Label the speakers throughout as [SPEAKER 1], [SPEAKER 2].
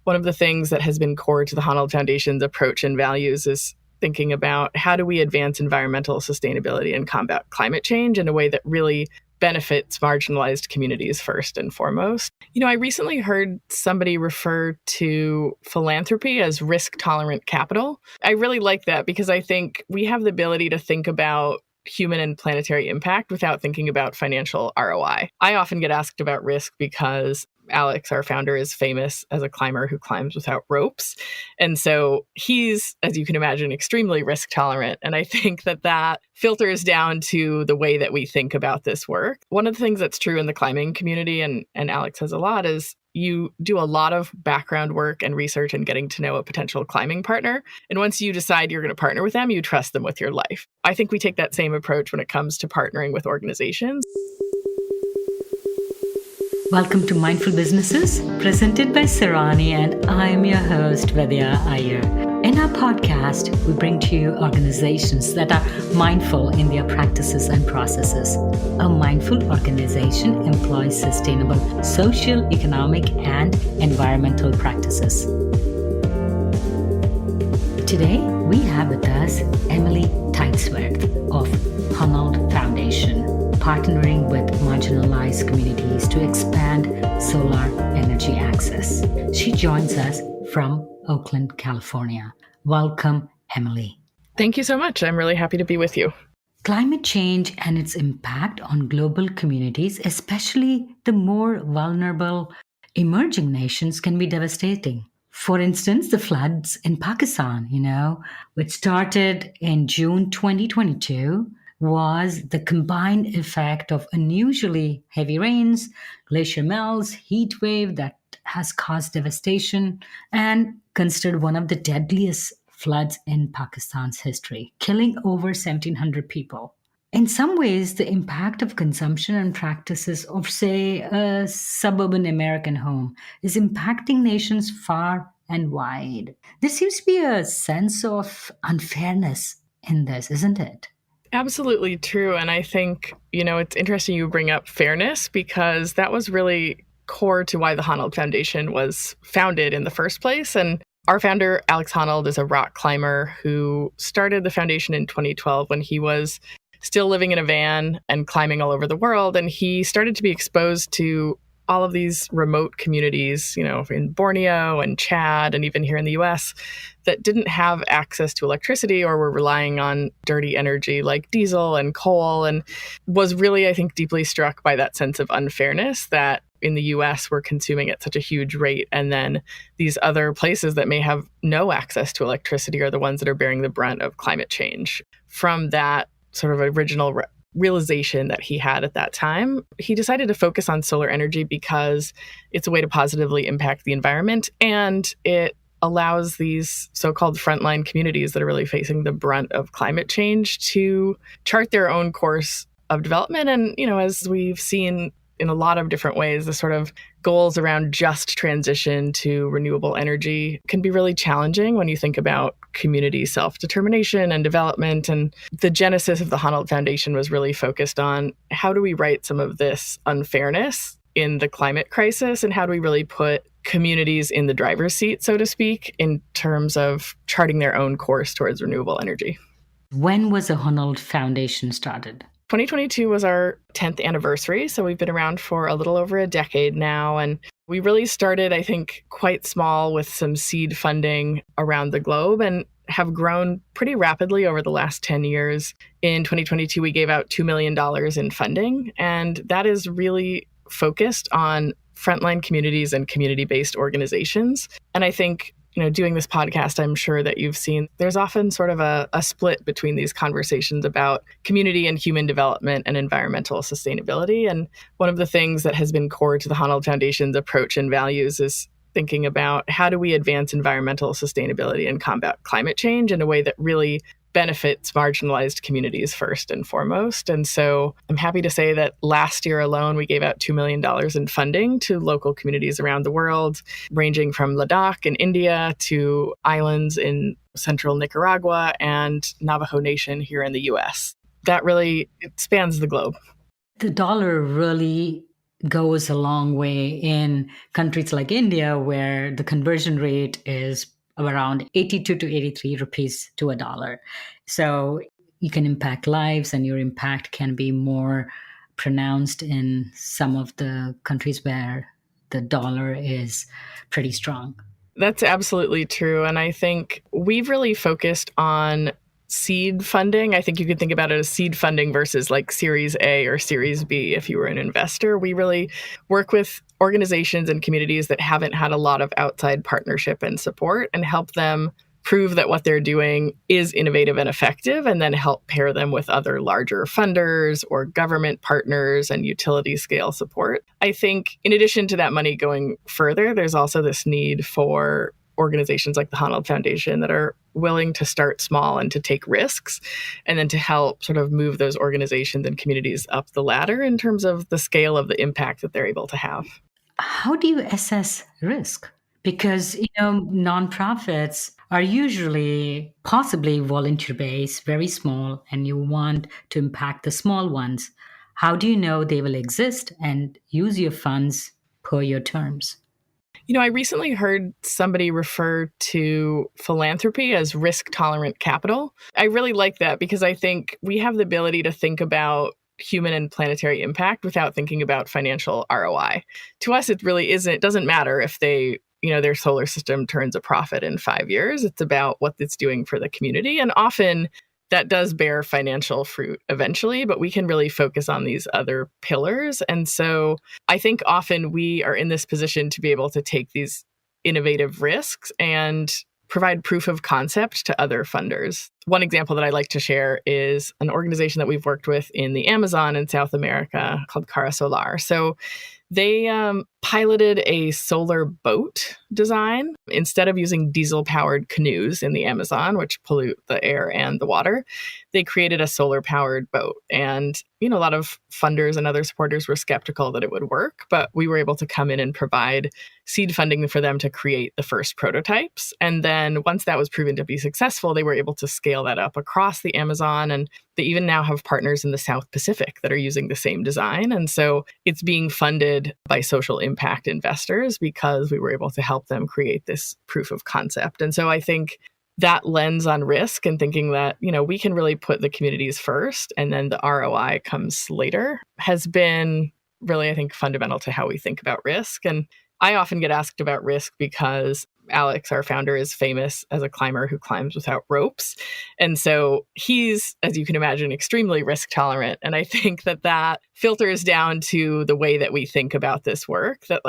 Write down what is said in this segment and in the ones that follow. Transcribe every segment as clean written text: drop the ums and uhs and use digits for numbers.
[SPEAKER 1] one of the things that has been core to the Honnold Foundation's approach and values is thinking about how do we advance environmental sustainability and combat climate change in a way that really benefits marginalized communities first and foremost. I recently heard somebody refer to philanthropy as risk-tolerant capital. I really like that because I think we have the ability to think about human and planetary impact without thinking about financial ROI. I often get asked about risk because Alex, our founder, is famous as a climber who climbs without ropes. And so he's, as you can imagine, extremely risk tolerant. And I think that filters down to the way that we think about this work. One of the things that's true in the climbing community, and Alex has a lot, is you do a lot of background work and research and getting to know a potential climbing partner. And once you decide you're going to partner with them, you trust them with your life. I think we take that same approach when it comes to partnering with organizations.
[SPEAKER 2] Welcome to Mindful Businesses, presented by Sarani, and I'm your host, Vidya Iyer. In our podcast, we bring to you organizations that are mindful in their practices and processes. A mindful organization employs sustainable social, economic, and environmental practices. Today, we have with us Emily Teitsworth of Honnold Foundation, partnering with marginalized communities to expand solar energy access. She joins us from Oakland, California. Welcome, Emily.
[SPEAKER 1] Thank you so much. I'm really happy to be with you.
[SPEAKER 2] Climate change and its impact on global communities, especially the more vulnerable emerging nations, can be devastating. For instance, the floods in Pakistan, which started in June 2022, was the combined effect of unusually heavy rains, glacier melts, heat wave that has caused devastation, and considered one of the deadliest floods in Pakistan's history, killing over 1,700 people. In some ways, the impact of consumption and practices of, say, a suburban American home is impacting nations far and wide. There seems to be a sense of unfairness in this, isn't it?
[SPEAKER 1] Absolutely true. And I think, it's interesting you bring up fairness because that was really core to why the Honnold Foundation was founded in the first place. And our founder, Alex Honnold, is a rock climber who started the foundation in 2012 when he was still living in a van and climbing all over the world. And he started to be exposed to all of these remote communities, in Borneo and Chad and even here in the US that didn't have access to electricity or were relying on dirty energy like diesel and coal, and was really, I think, deeply struck by that sense of unfairness that in the US we're consuming at such a huge rate. And then these other places that may have no access to electricity are the ones that are bearing the brunt of climate change. From that sort of original realization that he had at that time, he decided to focus on solar energy because it's a way to positively impact the environment, and it allows these so-called frontline communities that are really facing the brunt of climate change to chart their own course of development. And, as we've seen in a lot of different ways, the sort of goals around just transition to renewable energy can be really challenging when you think about community self-determination and development. And the genesis of the Honnold Foundation was really focused on how do we right some of this unfairness in the climate crisis, and how do we really put communities in the driver's seat, so to speak, in terms of charting their own course towards renewable energy.
[SPEAKER 2] When was the Honnold Foundation started?
[SPEAKER 1] 2022 was our 10th anniversary, so we've been around for a little over a decade now. And we really started, I think, quite small with some seed funding around the globe and have grown pretty rapidly over the last 10 years. In 2022, we gave out $2 million in funding, and that is really focused on frontline communities and community-based organizations. And I think doing this podcast, I'm sure that you've seen there's often sort of a split between these conversations about community and human development and environmental sustainability. And one of the things that has been core to the Honnold Foundation's approach and values is thinking about how do we advance environmental sustainability and combat climate change in a way that really benefits marginalized communities first and foremost. And so I'm happy to say that last year alone, we gave out $2 million in funding to local communities around the world, ranging from Ladakh in India to islands in central Nicaragua and Navajo Nation here in the US. That really spans the globe.
[SPEAKER 2] The dollar really goes a long way in countries like India, where the conversion rate is around 82 to 83 rupees to a dollar. So you can impact lives, and your impact can be more pronounced in some of the countries where the dollar is pretty strong.
[SPEAKER 1] That's absolutely true. And I think we've really focused on seed funding. I think you could think about it as seed funding versus like Series A or Series B if you were an investor. We really work with organizations and communities that haven't had a lot of outside partnership and support and help them prove that what they're doing is innovative and effective, and then help pair them with other larger funders or government partners and utility scale support. I think in addition to that money going further, there's also this need for organizations like the Honnold Foundation that are willing to start small and to take risks, and then to help sort of move those organizations and communities up the ladder in terms of the scale of the impact that they're able to have.
[SPEAKER 2] How do you assess risk? Because, nonprofits are usually possibly volunteer based, very small, and you want to impact the small ones. How do you know they will exist and use your funds per your terms?
[SPEAKER 1] I recently heard somebody refer to philanthropy as risk tolerant capital. I really like that because I think we have the ability to think about human and planetary impact without thinking about financial ROI. To us, it really isn't, it doesn't matter if their solar system turns a profit in 5 years. It's about what it's doing for the community. And often that does bear financial fruit eventually, but we can really focus on these other pillars. And so I think often we are in this position to be able to take these innovative risks and provide proof of concept to other funders. One example that I like to share is an organization that we've worked with in the Amazon in South America called Cara Solar. So they piloted a solar boat design. Instead of using diesel-powered canoes in the Amazon, which pollute the air and the water, they created a solar-powered boat. And, a lot of funders and other supporters were skeptical that it would work, but we were able to come in and provide seed funding for them to create the first prototypes. And then once that was proven to be successful, they were able to scale that up across the Amazon. And they even now have partners in the South Pacific that are using the same design. And so it's being funded by social impact investors because we were able to help them create this proof of concept. And so I think that lens on risk and thinking that, we can really put the communities first and then the ROI comes later has been really, I think, fundamental to how we think about risk. And I often get asked about risk because Alex, our founder, is famous as a climber who climbs without ropes. And so he's, as you can imagine, extremely risk tolerant. And I think that filters down to the way that we think about this work, that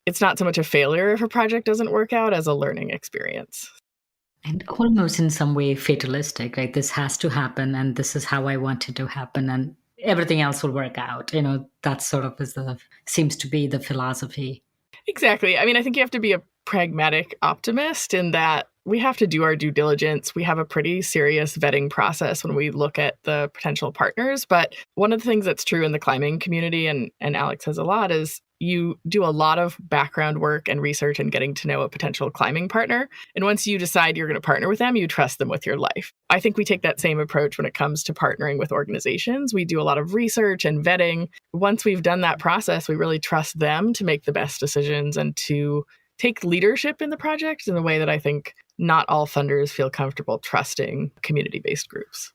[SPEAKER 1] it's not so much a failure if a project doesn't work out as a learning experience.
[SPEAKER 2] And almost in some way fatalistic, right? This has to happen, and this is how I want it to happen, and everything else will work out. That sort of seems to be the philosophy.
[SPEAKER 1] Exactly. I mean, I think you have to be a pragmatic optimist in that we have to do our due diligence. We have a pretty serious vetting process when we look at the potential partners. But one of the things that's true in the climbing community, and Alex has a lot, is you do a lot of background work and research and getting to know a potential climbing partner. And once you decide you're going to partner with them, you trust them with your life. I think we take that same approach when it comes to partnering with organizations. We do a lot of research and vetting. Once we've done that process, we really trust them to make the best decisions and to take leadership in the project in the way that I think not all funders feel comfortable trusting community-based groups.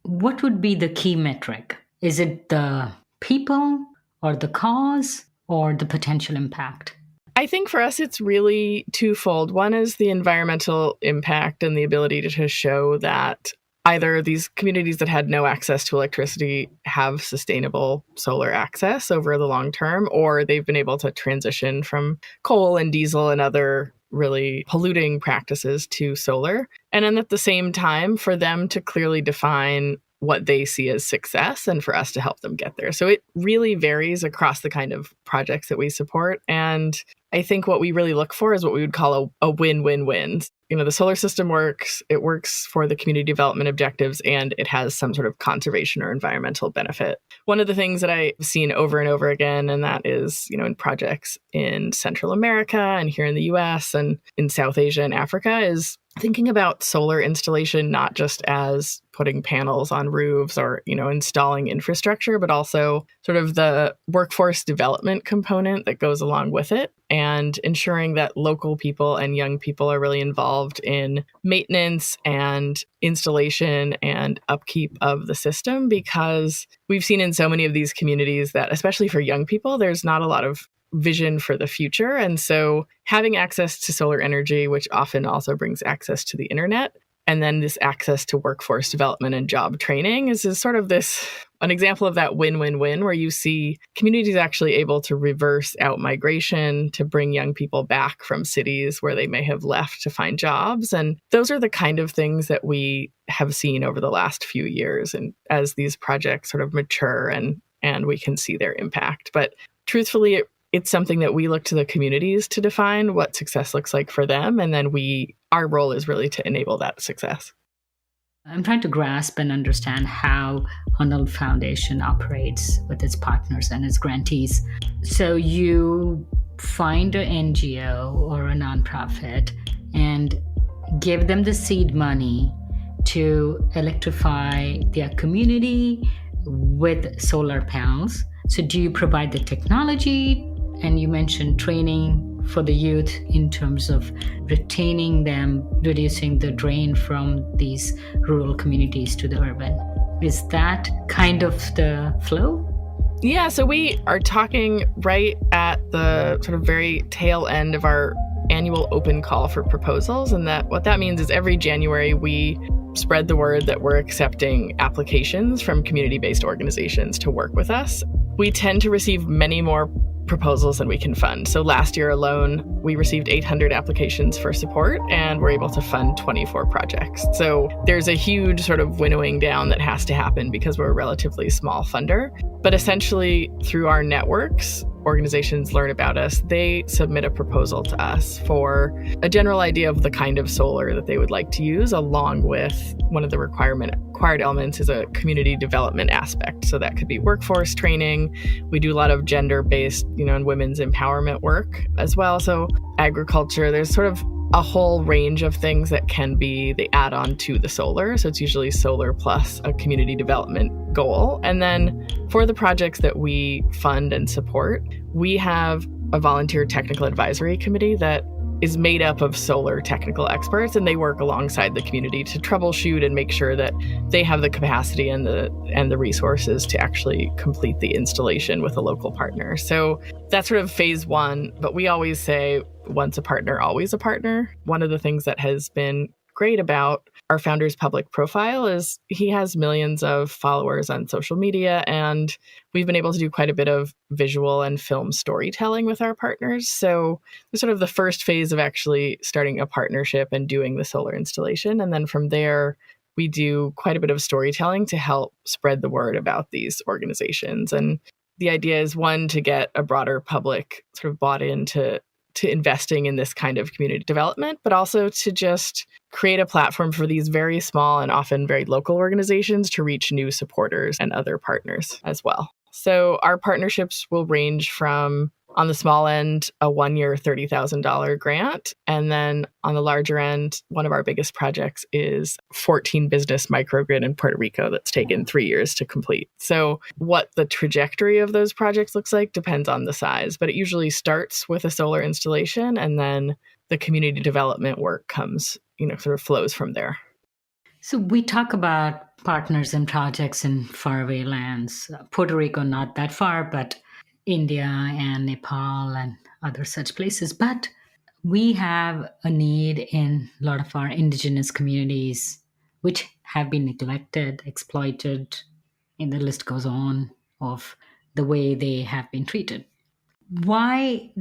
[SPEAKER 2] What would be the key metric? Is it the people or the cause or the potential impact?
[SPEAKER 1] I think for us, it's really twofold. One is the environmental impact and the ability to show that either these communities that had no access to electricity have sustainable solar access over the long term, or they've been able to transition from coal and diesel and other really polluting practices to solar. And then at the same time, for them to clearly define what they see as success and for us to help them get there. So it really varies across the kind of projects that we support. And I think what we really look for is what we would call a win-win-win. The solar system works, it works for the community development objectives, and it has some sort of conservation or environmental benefit. One of the things that I've seen over and over again, and that is, in projects in Central America and here in the US and in South Asia and Africa, is thinking about solar installation not just as putting panels on roofs or, installing infrastructure, but also sort of the workforce development component that goes along with it, and ensuring that local people and young people are really involved in maintenance and installation and upkeep of the system, because we've seen in so many of these communities that, especially for young people, there's not a lot of vision for the future. And so having access to solar energy, which often also brings access to the internet, and then this access to workforce development and job training is sort of an example of that win-win-win, where you see communities actually able to reverse out migration to bring young people back from cities where they may have left to find jobs. And those are the kind of things that we have seen over the last few years, and as these projects sort of mature and we can see their impact. But truthfully, it's something that we look to the communities to define what success looks like for them. And then our role is really to enable that success.
[SPEAKER 2] I'm trying to grasp and understand how Honnold Foundation operates with its partners and its grantees. So you find an NGO or a nonprofit and give them the seed money to electrify their community with solar panels. So do you provide the technology? And you mentioned training for the youth in terms of retaining them, reducing the drain from these rural communities to the urban. Is that kind of the flow?
[SPEAKER 1] Yeah, so we are talking right at the sort of very tail end of our annual open call for proposals. And what that means is every January we spread the word that we're accepting applications from community-based organizations to work with us. We tend to receive many more proposals than we can fund. So last year alone, we received 800 applications for support, and we're able to fund 24 projects. So there's a huge sort of winnowing down that has to happen because we're a relatively small funder. But essentially, through our networks, organizations learn about us. They submit a proposal to us for a general idea of the kind of solar that they would like to use, along with one of the required elements is a community development aspect. So that could be workforce training. We do a lot of gender-based, and women's empowerment work as well. So agriculture, there's sort of a whole range of things that can be the add-on to the solar. So it's usually solar plus a community development goal. And then for the projects that we fund and support, we have a volunteer technical advisory committee that is made up of solar technical experts, and they work alongside the community to troubleshoot and make sure that they have the capacity and the resources to actually complete the installation with a local partner. So that's sort of phase one, but we always say once a partner, always a partner. One of the things that has been great about our founder's public profile is he has millions of followers on social media, and we've been able to do quite a bit of visual and film storytelling with our partners. So it's sort of the first phase of actually starting a partnership and doing the solar installation. And then from there, we do quite a bit of storytelling to help spread the word about these organizations. And the idea is, one, to get a broader public sort of bought into investing in this kind of community development, but also to just create a platform for these very small and often very local organizations to reach new supporters and other partners as well. So our partnerships will range from, on the small end, a 1-year $30,000 grant. And then on the larger end, one of our biggest projects is 14 business microgrid in Puerto Rico that's taken 3 years to complete. So what the trajectory of those projects looks like depends on the size, but it usually starts with a solar installation, and then the community development work comes, sort of flows from there.
[SPEAKER 2] So we talk about partners and projects in faraway lands. Puerto Rico, not that far, but India and Nepal and other such places. But we have a need in a lot of our indigenous communities, which have been neglected, exploited, and the list goes on of the way they have been treated. Why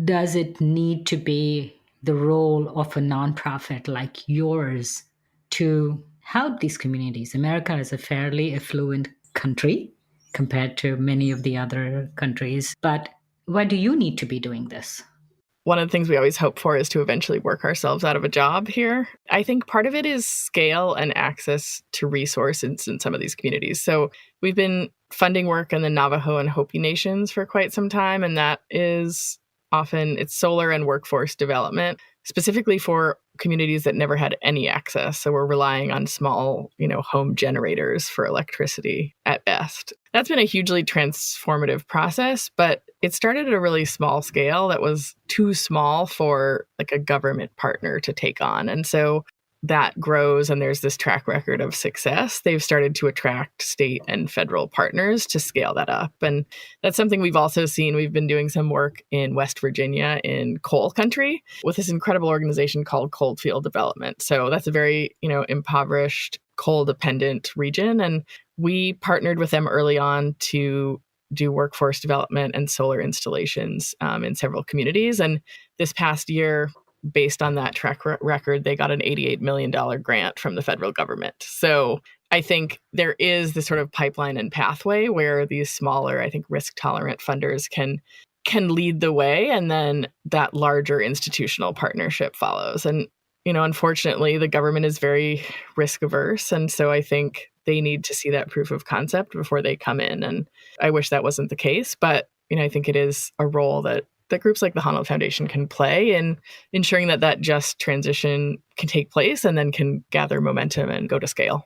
[SPEAKER 2] does it need to be the role of a nonprofit like yours to help these communities? America is a fairly affluent country compared to many of the other countries. But why do you need to be doing this?
[SPEAKER 1] One of the things we always hope for is to eventually work ourselves out of a job here. I think part of it is scale and access to resources in some of these communities. So we've been funding work in the Navajo and Hopi nations for quite some time, and that is often, it's solar and workforce development, specifically for communities that never had any access. So we're relying on small, home generators for electricity at best. That's been a hugely transformative process, but it started at a really small scale that was too small for like a government partner to take on. And so that grows and there's this track record of success. They've started to attract state and federal partners to scale that up. And that's something we've also seen. We've been doing some work in West Virginia in coal country with this incredible organization called Coalfield Development. So that's a very, impoverished, coal-dependent region. And we partnered with them early on to do workforce development and solar installations in several communities. And this past year, based on that track record, they got an $88 million grant from the federal government. So I think there is this sort of pipeline and pathway where these smaller, I think, risk-tolerant funders can lead the way, and then that larger institutional partnership follows. And, unfortunately, the government is very risk-averse. And so I think they need to see that proof of concept before they come in. And I wish that wasn't the case. But, I think it is a role that groups like the Honnold Foundation can play in ensuring that just transition can take place and then can gather momentum and go to scale.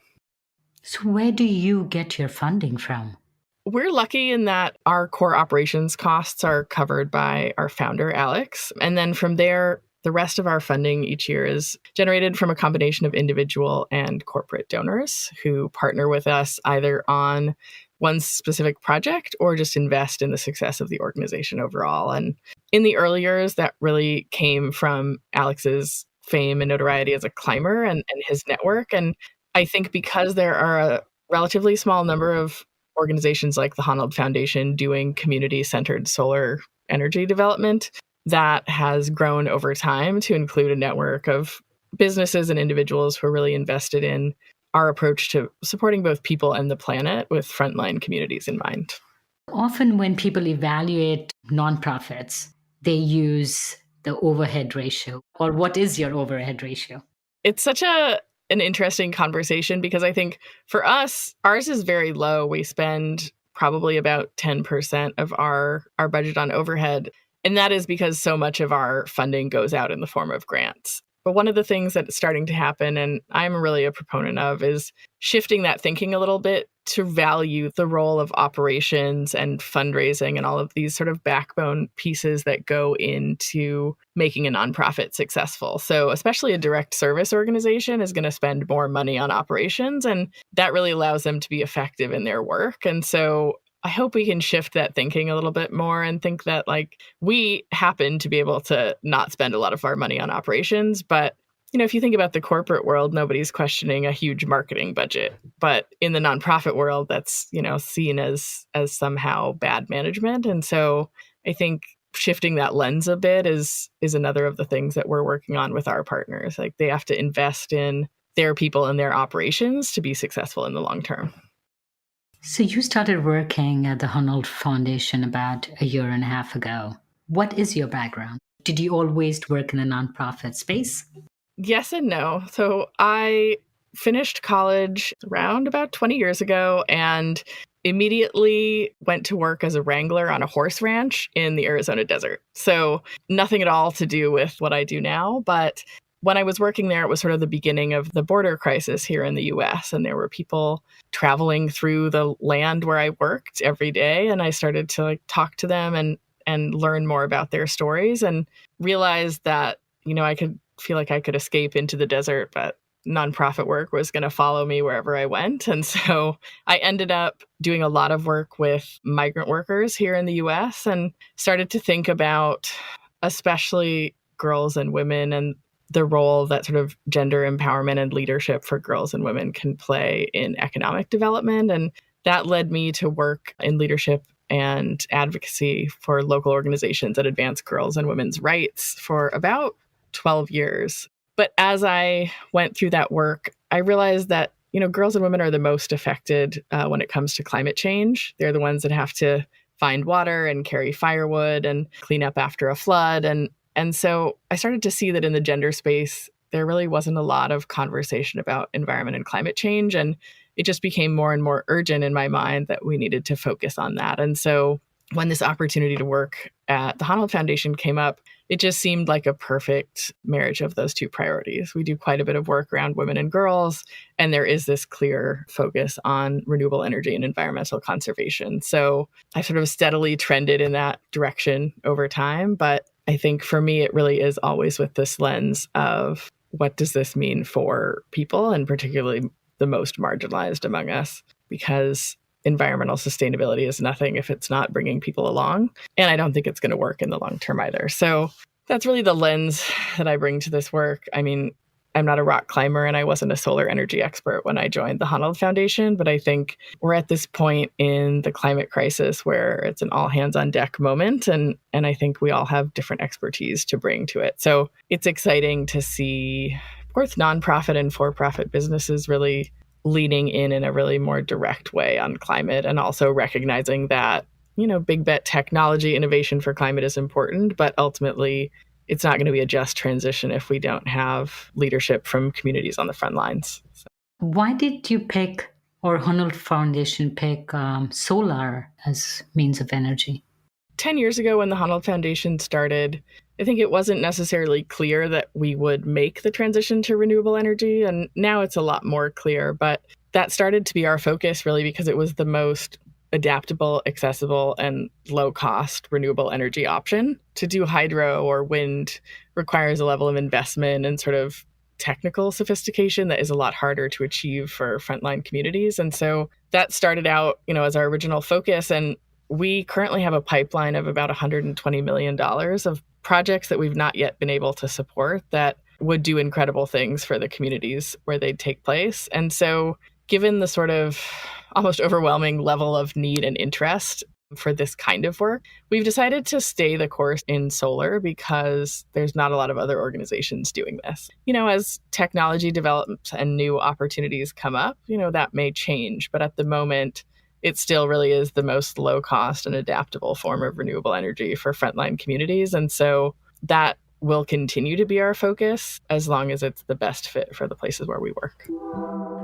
[SPEAKER 2] So where do you get your funding from?
[SPEAKER 1] We're lucky in that our core operations costs are covered by our founder, Alex. And then from there, the rest of our funding each year is generated from a combination of individual and corporate donors who partner with us either on one specific project or just invest in the success of the organization overall. And in the early years, that really came from Alex's fame and notoriety as a climber and his network. And I think because there are a relatively small number of organizations like the Honnold Foundation doing community-centered solar energy development, that has grown over time to include a network of businesses and individuals who are really invested in our approach to supporting both people and the planet with frontline communities in mind.
[SPEAKER 2] Often when people evaluate nonprofits, they use the overhead ratio. Or what is your overhead ratio?
[SPEAKER 1] It's such an interesting conversation because I think for us, ours is very low. We spend probably about 10% of our budget on overhead. And that is because so much of our funding goes out in the form of grants. But one of the things that's starting to happen, and I'm really a proponent of, is shifting that thinking a little bit to value the role of operations and fundraising and all of these sort of backbone pieces that go into making a nonprofit successful. So especially a direct service organization is going to spend more money on operations, and that really allows them to be effective in their work. And so I hope we can shift that thinking a little bit more and think that we happen to be able to not spend a lot of our money on operations. But, if you think about the corporate world, nobody's questioning a huge marketing budget. But in the nonprofit world, that's, seen as somehow bad management. And so I think shifting that lens a bit is another of the things that we're working on with our partners. They have to invest in their people and their operations to be successful in the long term.
[SPEAKER 2] So you started working at the Honnold Foundation about a year and a half ago. What is your background? Did you always work in a nonprofit space?
[SPEAKER 1] Yes and no. So I finished college around about 20 years ago and immediately went to work as a wrangler on a horse ranch in the Arizona desert. So nothing at all to do with what I do now, but when I was working there, it was sort of the beginning of the border crisis here in the US. And there were people traveling through the land where I worked every day. And I started to talk to them and learn more about their stories and realized that, I could feel like I could escape into the desert, but nonprofit work was going to follow me wherever I went. And so I ended up doing a lot of work with migrant workers here in the US and started to think about especially girls and women and the role that sort of gender empowerment and leadership for girls and women can play in economic development. And that led me to work in leadership and advocacy for local organizations that advance girls and women's rights for about 12 years. But as I went through that work, I realized that, girls and women are the most affected when it comes to climate change. They're the ones that have to find water and carry firewood and clean up after a flood. And so I started to see that in the gender space, there really wasn't a lot of conversation about environment and climate change. And it just became more and more urgent in my mind that we needed to focus on that. And so when this opportunity to work at the Honnold Foundation came up, it just seemed like a perfect marriage of those two priorities. We do quite a bit of work around women and girls, and there is this clear focus on renewable energy and environmental conservation. So I sort of steadily trended in that direction over time. But I think for me, it really is always with this lens of what does this mean for people, and particularly the most marginalized among us, because environmental sustainability is nothing if it's not bringing people along. And I don't think it's going to work in the long term either. So that's really the lens that I bring to this work. I mean, I'm not a rock climber and I wasn't a solar energy expert when I joined the Honnold Foundation, but I think we're at this point in the climate crisis where it's an all hands on deck moment. And I think we all have different expertise to bring to it. So it's exciting to see both nonprofit and for-profit businesses really leaning in a really more direct way on climate, and also recognizing that, big bet technology innovation for climate is important, but ultimately it's not going to be a just transition if we don't have leadership from communities on the front lines. So.
[SPEAKER 2] Why did you pick, or Honnold Foundation pick, solar as means of energy?
[SPEAKER 1] 10 years ago when the Honnold Foundation started, I think it wasn't necessarily clear that we would make the transition to renewable energy. And now it's a lot more clear. But that started to be our focus really because it was the most adaptable, accessible, and low-cost renewable energy option. To do hydro or wind requires a level of investment and sort of technical sophistication that is a lot harder to achieve for frontline communities. And so that started out, as our original focus. And we currently have a pipeline of about $120 million of projects that we've not yet been able to support that would do incredible things for the communities where they take place. And so given the sort of almost overwhelming level of need and interest for this kind of work, we've decided to stay the course in solar because there's not a lot of other organizations doing this. As technology develops and new opportunities come up, that may change. But at the moment, it still really is the most low cost and adaptable form of renewable energy for frontline communities. And so that will continue to be our focus as long as it's the best fit for the places where we work.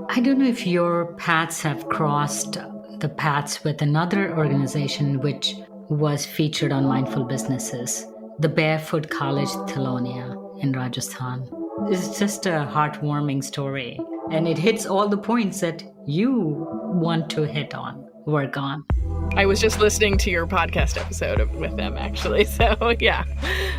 [SPEAKER 2] I don't know if your paths have crossed the paths with another organization which was featured on Mindful Businesses, the Barefoot College Thilonia in Rajasthan. It's just a heartwarming story, and it hits all the points that you want to work on.
[SPEAKER 1] I was just listening to your podcast episode with them, actually. So yeah,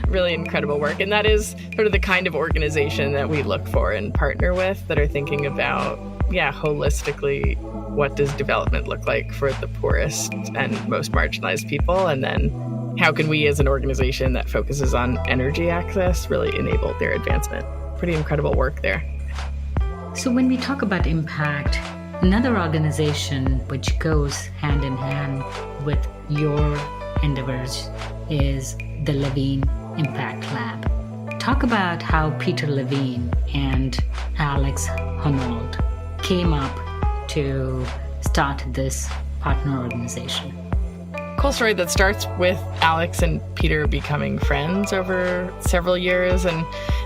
[SPEAKER 1] really incredible work. And that is sort of the kind of organization that we look for and partner with, that are thinking about, holistically, what does development look like for the poorest and most marginalized people? And then how can we as an organization that focuses on energy access really enable their advancement? Pretty incredible work there.
[SPEAKER 2] So when we talk about impact, another organization which goes hand in hand with your endeavors is the Levine Impact Lab. Talk about how Peter Levine and Alex Honnold came up to start this partner organization.
[SPEAKER 1] Cool story that starts with Alex and Peter becoming friends over several years. And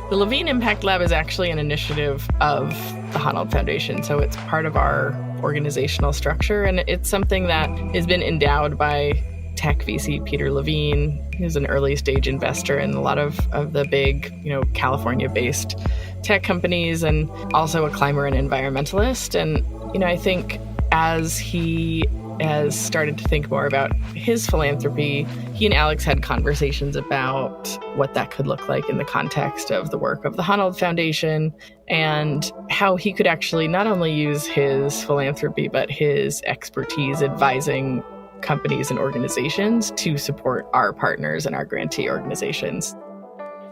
[SPEAKER 1] the Levine Impact Lab is actually an initiative of the Honnold Foundation. So it's part of our organizational structure. And it's something that has been endowed by tech VC Peter Levine, who's an early stage investor in a lot of the big, California-based tech companies, and also a climber and environmentalist. And, I think as he has started to think more about his philanthropy, he and Alex had conversations about what that could look like in the context of the work of the Honnold Foundation, and how he could actually not only use his philanthropy, but his expertise advising companies and organizations to support our partners and our grantee organizations.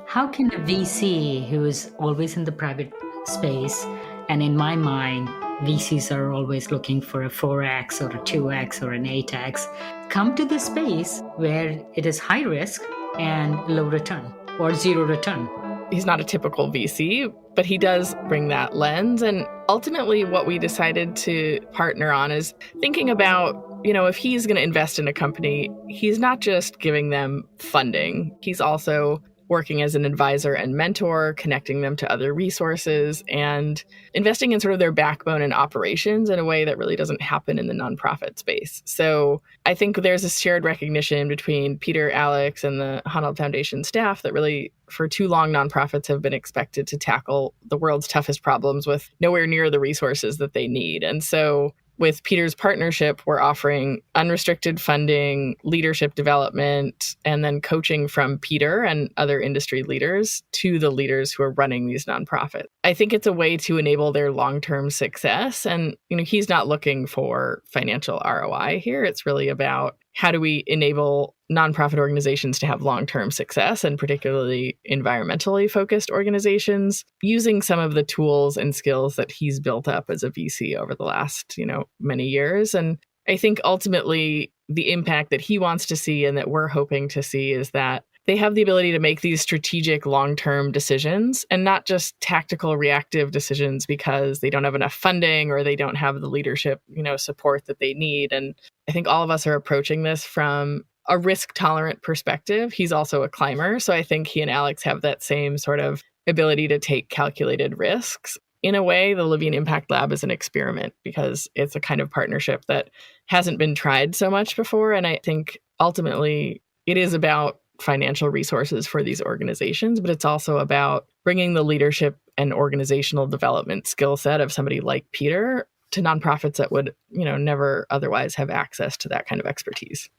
[SPEAKER 2] How can a VC who is always in the private space, and in my mind, VCs are always looking for a 4X or a 2X or an 8X, come to the space where it is high risk and low return or zero return?
[SPEAKER 1] He's not a typical VC, but he does bring that lens. And ultimately, what we decided to partner on is thinking about, if he's going to invest in a company, he's not just giving them funding. He's also working as an advisor and mentor, connecting them to other resources, and investing in sort of their backbone and operations in a way that really doesn't happen in the nonprofit space. So I think there's a shared recognition between Peter, Alex, and the Honnold Foundation staff that really, for too long, nonprofits have been expected to tackle the world's toughest problems with nowhere near the resources that they need. And so with Peter's partnership, we're offering unrestricted funding, leadership development, and then coaching from Peter and other industry leaders to the leaders who are running these nonprofits. I think it's a way to enable their long-term success. And, he's not looking for financial ROI here. It's really about how do we enable nonprofit organizations to have long-term success, and particularly environmentally focused organizations, using some of the tools and skills that he's built up as a VC over the last, many years. And I think ultimately the impact that he wants to see and that we're hoping to see is that they have the ability to make these strategic long-term decisions and not just tactical reactive decisions because they don't have enough funding or they don't have the leadership, support that they need. And I think all of us are approaching this from a risk-tolerant perspective. He's also a climber, so I think he and Alex have that same sort of ability to take calculated risks. In a way, the Levine Impact Lab is an experiment because it's a kind of partnership that hasn't been tried so much before. And I think ultimately it is about financial resources for these organizations, but it's also about bringing the leadership and organizational development skill set of somebody like Peter to nonprofits that would, never otherwise have access to that kind of expertise.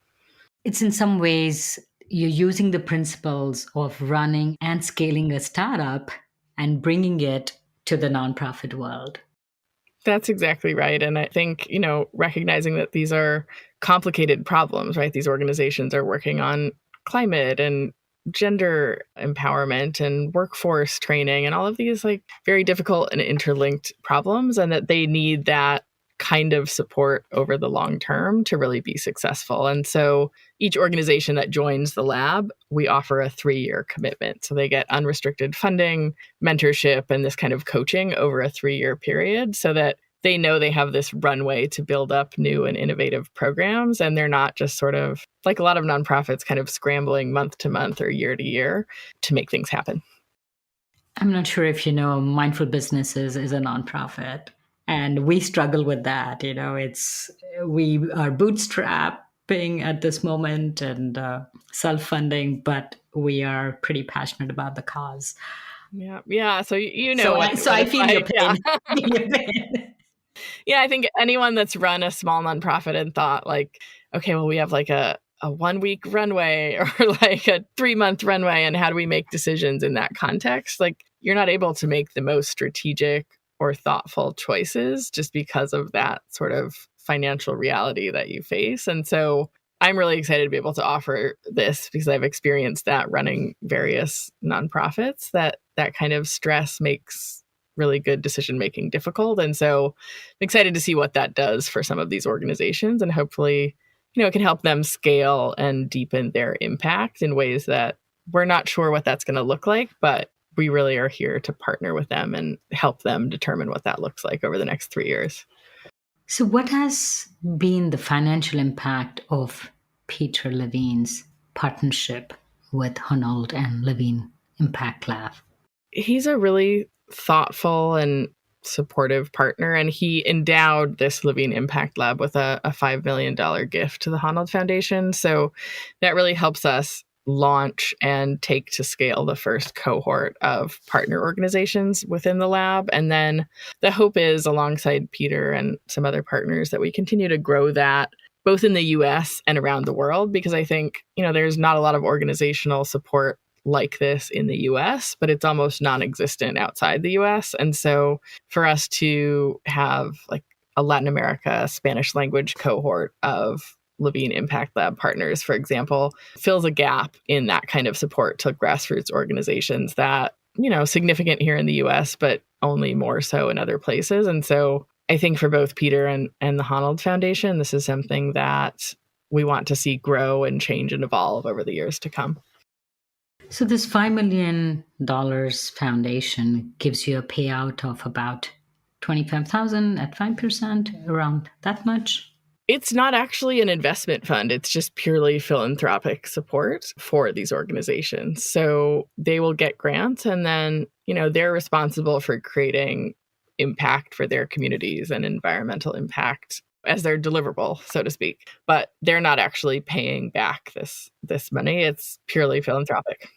[SPEAKER 2] It's in some ways you're using the principles of running and scaling a startup and bringing it to the nonprofit world.
[SPEAKER 1] That's exactly right. And I think, recognizing that these are complicated problems, right? These organizations are working on climate and gender empowerment and workforce training and all of these very difficult and interlinked problems, and that they need that kind of support over the long term to really be successful. And so each organization that joins the lab, we offer a 3-year commitment. So they get unrestricted funding, mentorship, and this kind of coaching over a 3-year period so that they know they have this runway to build up new and innovative programs. And they're not just sort of like a lot of nonprofits kind of scrambling month to month or year to year to make things happen.
[SPEAKER 2] I'm not sure if you know, Mindful Businesses is a nonprofit. And we struggle with that. We are bootstrapping at this moment and self-funding, but we are pretty passionate about the cause.
[SPEAKER 1] Yeah. So
[SPEAKER 2] I feel your pain.
[SPEAKER 1] Yeah. Yeah, I think anyone that's run a small nonprofit and thought okay, well, we have a 1-week runway or a 3-month runway, and how do we make decisions in that context? You're not able to make the most strategic or thoughtful choices just because of that sort of financial reality that you face. And so I'm really excited to be able to offer this because I've experienced that running various nonprofits, that kind of stress makes really good decision-making difficult. And so I'm excited to see what that does for some of these organizations, and hopefully, it can help them scale and deepen their impact in ways that we're not sure what that's going to look like, but we really are here to partner with them and help them determine what that looks like over the next 3 years.
[SPEAKER 2] So what has been the financial impact of Peter Levine's partnership with Honnold and Levine Impact Lab?
[SPEAKER 1] He's a really thoughtful and supportive partner, and he endowed this Levine Impact Lab with a $5 million gift to the Honnold Foundation. So that really helps us launch and take to scale the first cohort of partner organizations within the lab. And then the hope is, alongside Peter and some other partners, that we continue to grow that both in the US and around the world, because I think, there's not a lot of organizational support like this in the US, but it's almost non-existent outside the US. And so for us to have a Latin America Spanish language cohort of Levine Impact Lab partners, for example, fills a gap in that kind of support to grassroots organizations that, significant here in the US, but only more so in other places. And so I think for both Peter and the Honnold Foundation, this is something that we want to see grow and change and evolve over the years to come.
[SPEAKER 2] So this $5 million foundation gives you a payout of about $25,000 at 5%, around that much?
[SPEAKER 1] It's not actually an investment fund. It's just purely philanthropic support for these organizations. So they will get grants, and then, they're responsible for creating impact for their communities and environmental impact as their deliverable, so to speak. But they're not actually paying back this money. It's purely philanthropic.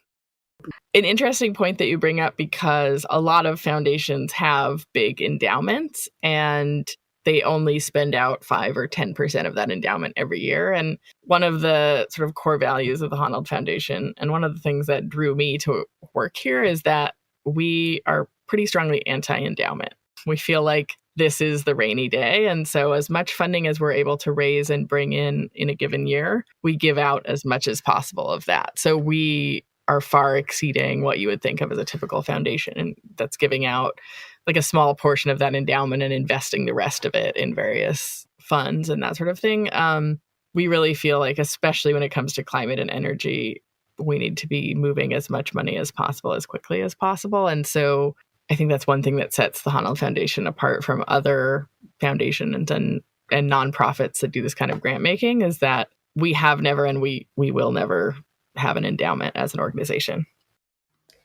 [SPEAKER 1] An interesting point that you bring up, because a lot of foundations have big endowments and they only spend out 5 or 10% of that endowment every year. And one of the sort of core values of the Honnold Foundation, and one of the things that drew me to work here, is that we are pretty strongly anti-endowment. We feel like this is the rainy day. And so as much funding as we're able to raise and bring in a given year, we give out as much as possible of that. So we are far exceeding what you would think of as a typical foundation, and that's giving out like a small portion of that endowment and investing the rest of it in various funds and that sort of thing. We really feel like, especially when it comes to climate and energy, we need to be moving as much money as possible, as quickly as possible. And so I think that's one thing that sets the Honnold Foundation apart from other foundations and nonprofits that do this kind of grant making, is that we have never, and we will never have an endowment as an organization.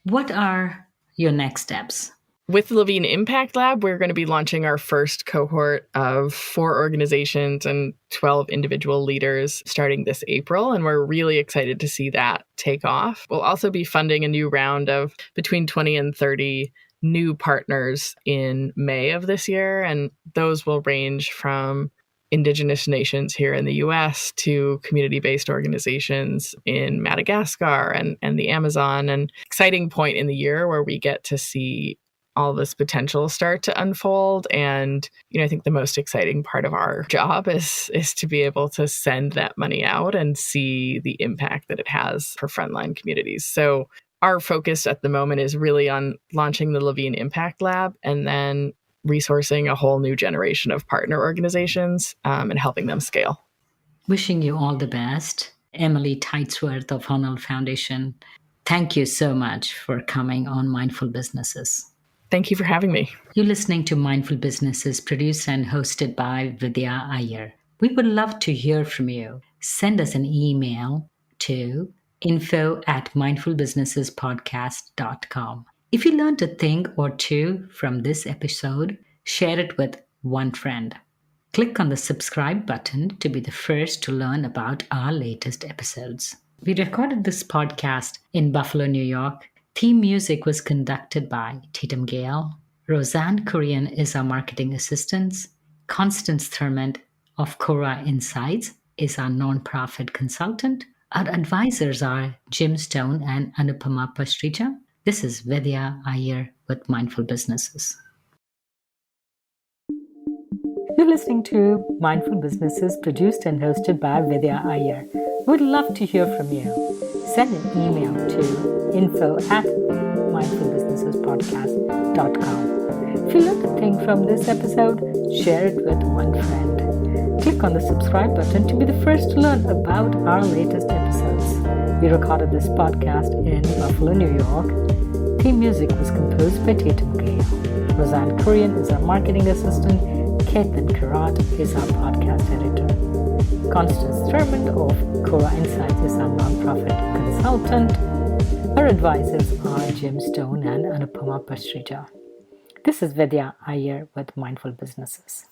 [SPEAKER 2] What are your next steps?
[SPEAKER 1] With the Levine Impact Lab, we're going to be launching our first cohort of 4 organizations and 12 individual leaders starting this April, and we're really excited to see that take off. We'll also be funding a new round of between 20 and 30 new partners in May of this year, and those will range from Indigenous nations here in the US to community-based organizations in Madagascar and the Amazon. An exciting point in the year where we get to see all this potential start to unfold. And, I think the most exciting part of our job is to be able to send that money out and see the impact that it has for frontline communities. So our focus at the moment is really on launching the Levine Impact Lab, and then resourcing a whole new generation of partner organizations and helping them scale.
[SPEAKER 2] Wishing you all the best. Emily Teitsworth of Honnold Foundation, thank you so much for coming on Mindful Businesses.
[SPEAKER 1] Thank you for having me.
[SPEAKER 2] You're listening to Mindful Businesses, produced and hosted by Vidya Iyer. We would love to hear from you. Send us an email to info@mindfulbusinessespodcast.com. If you learned a thing or two from this episode, share it with one friend. Click on the subscribe button to be the first to learn about our latest episodes. We recorded this podcast in Buffalo, New York. Theme music was conducted by Tatum Gale. Roseanne Kurian is our marketing assistant. Constance Thurmond of Cora Insights is our nonprofit consultant. Our advisors are Jim Stone and Anupama Pastrija. This is Vidya Iyer with Mindful Businesses. You're listening to Mindful Businesses, produced and hosted by Vidya Iyer. We'd love to hear from you. Send an email to info@mindfulbusinessespodcast.com. If you learned a thing from this episode, share it with one friend. Click on the subscribe button to be the first to learn about our latest episodes. We recorded this podcast in Buffalo, New York. Theme music was composed by Tatum Gale. Roseanne Kurian is our marketing assistant. Caitlin Karat is our podcast editor. Constance Thurmond of Cora Insights is our nonprofit consultant. Our advisors are Jim Stone and Anupama Pastrija. This is Vidya Iyer with Mindful Businesses.